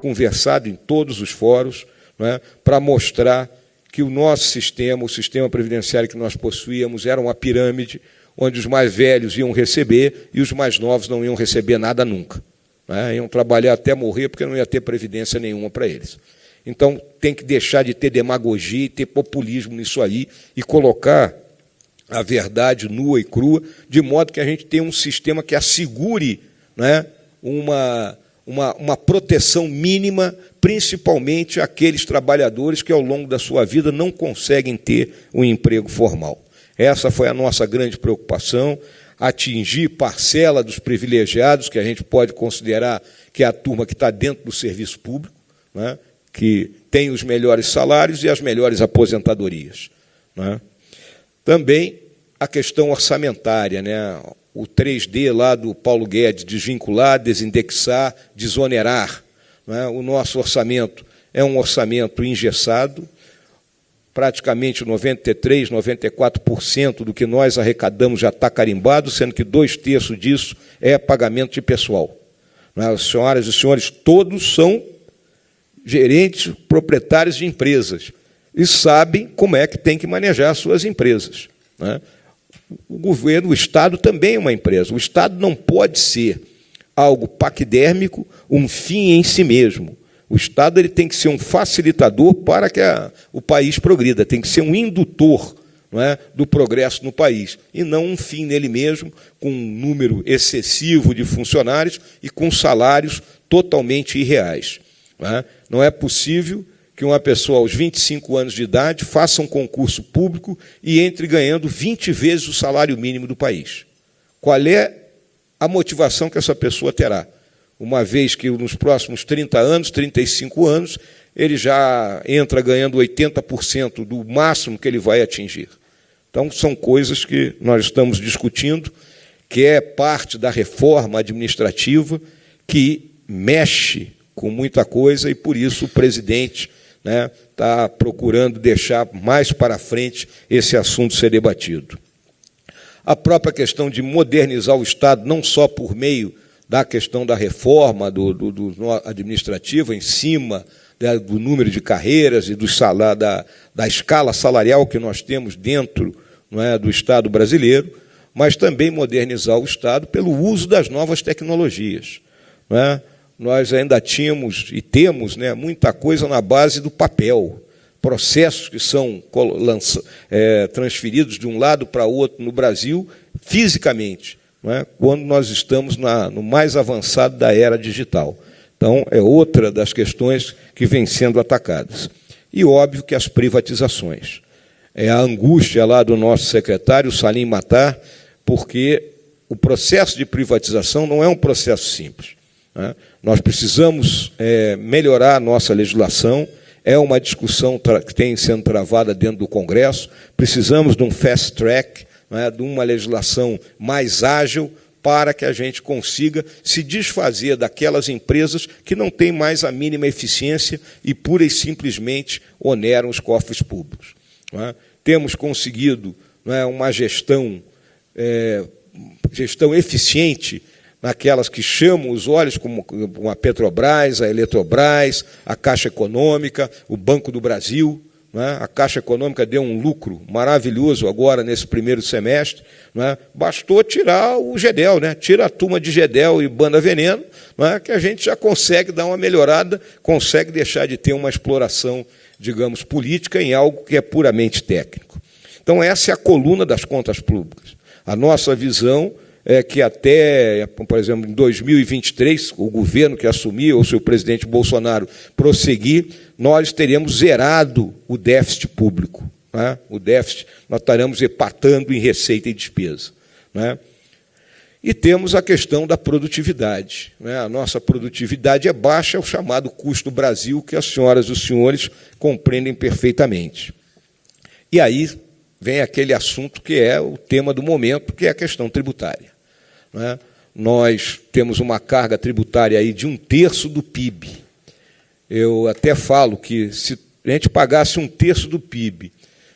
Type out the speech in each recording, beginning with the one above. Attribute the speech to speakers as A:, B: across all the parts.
A: conversado em todos os fóruns, né, para mostrar que o nosso sistema, o sistema previdenciário que nós possuíamos, era uma pirâmide onde os mais velhos iam receber e os mais novos não iam receber nada nunca. Né, iam trabalhar até morrer porque não ia ter previdência nenhuma para eles. Então, tem que deixar de ter demagogia e ter populismo nisso aí e colocar a verdade nua e crua, de modo que a gente tenha um sistema que assegure, né, uma proteção mínima, principalmente àqueles trabalhadores que, ao longo da sua vida, não conseguem ter um emprego formal. Essa foi a nossa grande preocupação, atingir parcela dos privilegiados, que a gente pode considerar que é a turma que está dentro do serviço público, né, que tem os melhores salários e as melhores aposentadorias. Né. Também a questão orçamentária, né, o 3D lá do Paulo Guedes, desvincular, desindexar, desonerar. Né. O nosso orçamento é um orçamento engessado, praticamente 93%, 94% do que nós arrecadamos já está carimbado, sendo que 2/3 disso é pagamento de pessoal. Né. As senhoras e senhores, todos são gerentes, proprietários de empresas, e sabem como é que tem que manejar as suas empresas. Né. O governo, o Estado também é uma empresa. O Estado não pode ser algo paquidérmico, um fim em si mesmo. O Estado ele tem que ser um facilitador para que o país progrida, tem que ser um indutor, não é, do progresso no país, e não um fim nele mesmo, com um número excessivo de funcionários e com salários totalmente irreais. Não é possível que uma pessoa aos 25 anos de idade faça um concurso público e entre ganhando 20 vezes o salário mínimo do país. Qual é a motivação que essa pessoa terá? Uma vez que nos próximos 30 anos, 35 anos, ele já entra ganhando 80% do máximo que ele vai atingir. Então, são coisas que nós estamos discutindo, que é parte da reforma administrativa, que mexe com muita coisa, e, por isso, o presidente está procurando deixar mais para frente esse assunto ser debatido. A própria questão de modernizar o Estado, não só por meio da questão da reforma do administrativa, em cima do número de carreiras e da escala salarial que nós temos dentro, não é, do Estado brasileiro, mas também modernizar o Estado pelo uso das novas tecnologias. Não é? Nós ainda tínhamos e temos, né, muita coisa na base do papel, processos que são transferidos de um lado para outro no Brasil, fisicamente, não é, quando nós estamos no mais avançado da era digital. Então, é outra das questões que vem sendo atacadas. E, óbvio, que as privatizações. É a angústia lá do nosso secretário, Salim Matar, porque o processo de privatização não é um processo simples. Né? Nós precisamos melhorar a nossa legislação, é uma discussão que tem sendo travada dentro do Congresso, precisamos de um fast track, né, de uma legislação mais ágil, para que a gente consiga se desfazer daquelas empresas que não têm mais a mínima eficiência e pura e simplesmente oneram os cofres públicos. Né? Temos conseguido, né, uma gestão eficiente naquelas que chamam os olhos, como a Petrobras, a Eletrobras, a Caixa Econômica, o Banco do Brasil. Né? A Caixa Econômica deu um lucro maravilhoso agora, nesse primeiro semestre. Né? Bastou tirar o GEDEL, né? Tira a turma de GEDEL e Banda Veneno, né? Que a gente já consegue dar uma melhorada, consegue deixar de ter uma exploração, digamos, política em algo que é puramente técnico. Então, essa é a coluna das contas públicas. A nossa visão é que até, por exemplo, em 2023, o governo que assumir, ou se o presidente Bolsonaro prosseguir, nós teremos zerado o déficit público. Né? O déficit, nós estaremos empatando em receita e despesa. Né? E temos a questão da produtividade. Né? A nossa produtividade é baixa, é o chamado custo Brasil, que as senhoras e os senhores compreendem perfeitamente. E aí vem aquele assunto que é o tema do momento, que é a questão tributária. Né? Nós temos uma carga tributária aí de 1/3 do PIB. Eu até falo que, se a gente pagasse 1/3 do PIB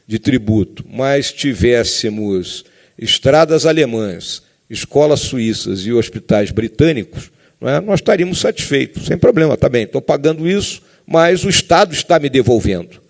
A: de tributo, mas tivéssemos estradas alemãs, escolas suíças e hospitais britânicos, não é, nós estaríamos satisfeitos, sem problema, está bem, estou pagando isso, mas o Estado está me devolvendo.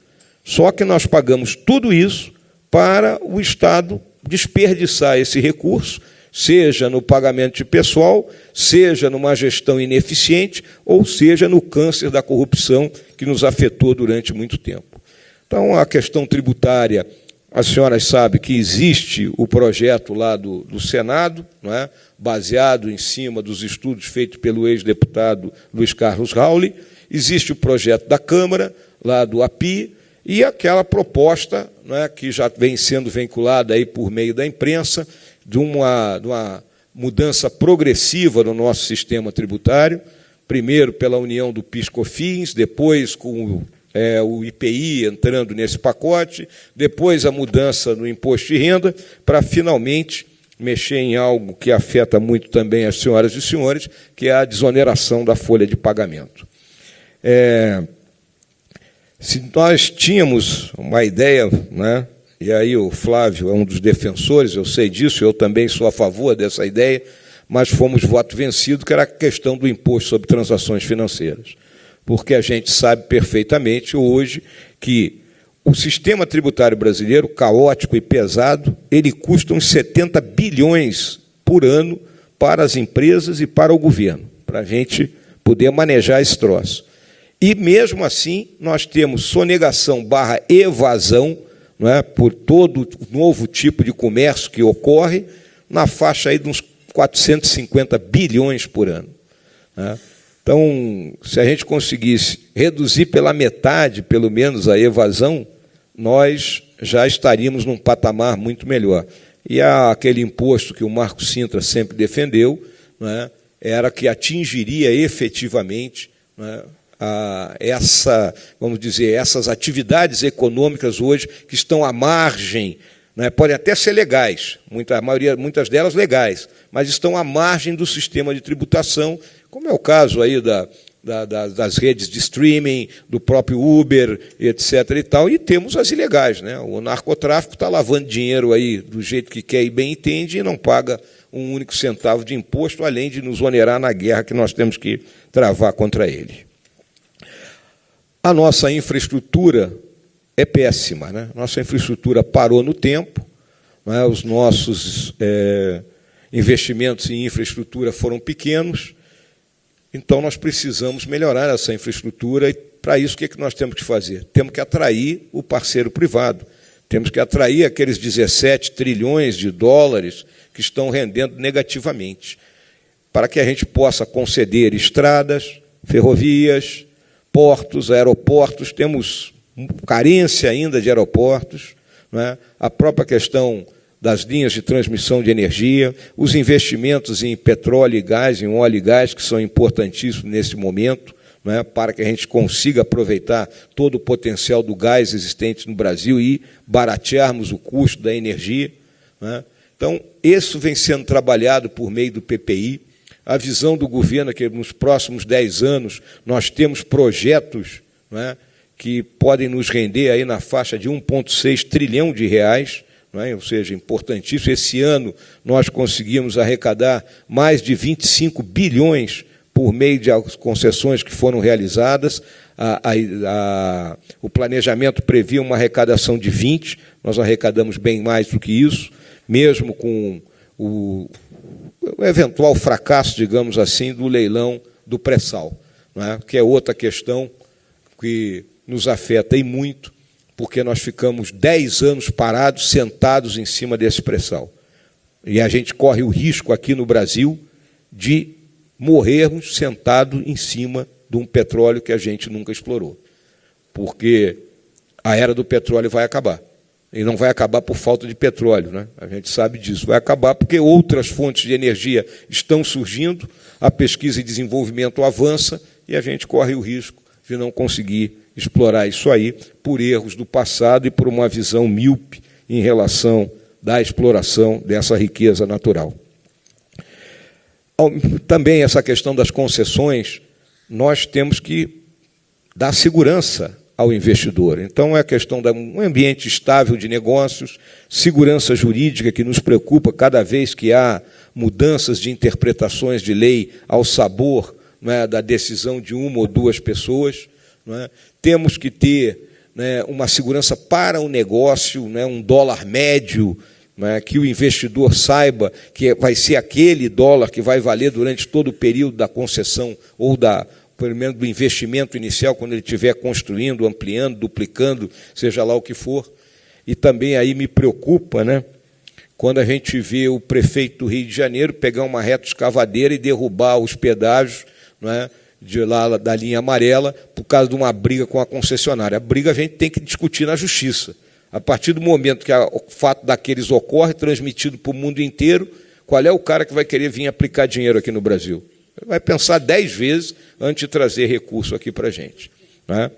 A: Só que nós pagamos tudo isso para o Estado desperdiçar esse recurso, seja no pagamento de pessoal, seja numa gestão ineficiente, ou seja no câncer da corrupção que nos afetou durante muito tempo. Então, a questão tributária, as senhoras sabem que existe o projeto lá do Senado, não é? Baseado em cima dos estudos feitos pelo ex-deputado Luiz Carlos Rauli, existe o projeto da Câmara, lá do API, e aquela proposta, não é, que já vem sendo vinculada aí por meio da imprensa, de uma mudança progressiva no nosso sistema tributário, primeiro pela união do PIS/COFINS, depois com o IPI entrando nesse pacote, depois a mudança no imposto de renda, para finalmente mexer em algo que afeta muito também as senhoras e senhores, que é a desoneração da folha de pagamento. Se nós tínhamos uma ideia, né, e aí o Flávio é um dos defensores, eu sei disso, eu também sou a favor dessa ideia, mas fomos voto vencido, que era a questão do imposto sobre transações financeiras. Porque a gente sabe perfeitamente hoje que o sistema tributário brasileiro, caótico e pesado, ele custa uns 70 bilhões por ano para as empresas e para o governo, para a gente poder manejar esse troço. E, mesmo assim, nós temos sonegação/evasão, não é, por todo novo tipo de comércio que ocorre, na faixa aí de uns 450 bilhões por ano. Né? Então, se a gente conseguisse reduzir pela metade, pelo menos, a evasão, nós já estaríamos num patamar muito melhor. E aquele imposto que o Marco Sintra sempre defendeu, não é, era que atingiria efetivamente, não é, vamos dizer, essas atividades econômicas hoje que estão à margem, né, podem até ser legais, muitas delas legais, mas estão à margem do sistema de tributação, como é o caso aí das redes de streaming, do próprio Uber, etc. e tal, e temos as ilegais, né? O narcotráfico está lavando dinheiro aí do jeito que quer e bem entende e não paga um único centavo de imposto, além de nos onerar na guerra que nós temos que travar contra ele. A nossa infraestrutura é péssima, né? Nossa infraestrutura parou no tempo, né? Os nossos investimentos em infraestrutura foram pequenos, então nós precisamos melhorar essa infraestrutura e, para isso, o que nós temos que fazer? Temos que atrair o parceiro privado, temos que atrair aqueles 17 trilhões de dólares que estão rendendo negativamente, para que a gente possa conceder estradas, ferrovias, portos, aeroportos, temos carência ainda de aeroportos, não é? A própria questão das linhas de transmissão de energia, os investimentos em petróleo e gás, em óleo e gás, que são importantíssimos nesse momento, não é? Para que a gente consiga aproveitar todo o potencial do gás existente no Brasil e baratearmos o custo da energia. Não é? Então, isso vem sendo trabalhado por meio do PPI. A visão do governo é que, nos próximos 10 anos, nós temos projetos, não é, que podem nos render aí na faixa de 1,6 trilhão de reais, não é, ou seja, importantíssimo. Esse ano nós conseguimos arrecadar mais de 25 bilhões por meio de concessões que foram realizadas. O planejamento previa uma arrecadação de 20, nós arrecadamos bem mais do que isso, mesmo com o eventual fracasso, digamos assim, do leilão do pré-sal, não é? Que é outra questão que nos afeta e muito, porque nós ficamos 10 anos parados, sentados em cima desse pré-sal. E a gente corre o risco aqui no Brasil de morrermos sentados em cima de um petróleo que a gente nunca explorou, porque a era do petróleo vai acabar. E não vai acabar por falta de petróleo, né? A gente sabe disso. Vai acabar porque outras fontes de energia estão surgindo, a pesquisa e desenvolvimento avança e a gente corre o risco de não conseguir explorar isso aí por erros do passado e por uma visão míope em relação da exploração dessa riqueza natural. Também essa questão das concessões, nós temos que dar segurança ao investidor. Então, é a questão de um ambiente estável de negócios, segurança jurídica, que nos preocupa cada vez que há mudanças de interpretações de lei ao sabor, não é, da decisão de uma ou duas pessoas. Não é? Temos que ter, né, uma segurança para o negócio, né, um dólar médio, né, que o investidor saiba que vai ser aquele dólar que vai valer durante todo o período da concessão ou pelo menos do investimento inicial, quando ele estiver construindo, ampliando, duplicando, seja lá o que for. E também aí me preocupa, né, quando a gente vê o prefeito do Rio de Janeiro pegar uma reta escavadeira e derrubar os pedágios, não é, de lá da linha amarela, por causa de uma briga com a concessionária. A briga a gente tem que discutir na justiça. A partir do momento que o fato daqueles ocorre, transmitido para o mundo inteiro, qual é o cara que vai querer vir aplicar dinheiro aqui no Brasil? Ele vai pensar 10 vezes antes de trazer recurso aqui para a gente. Não é?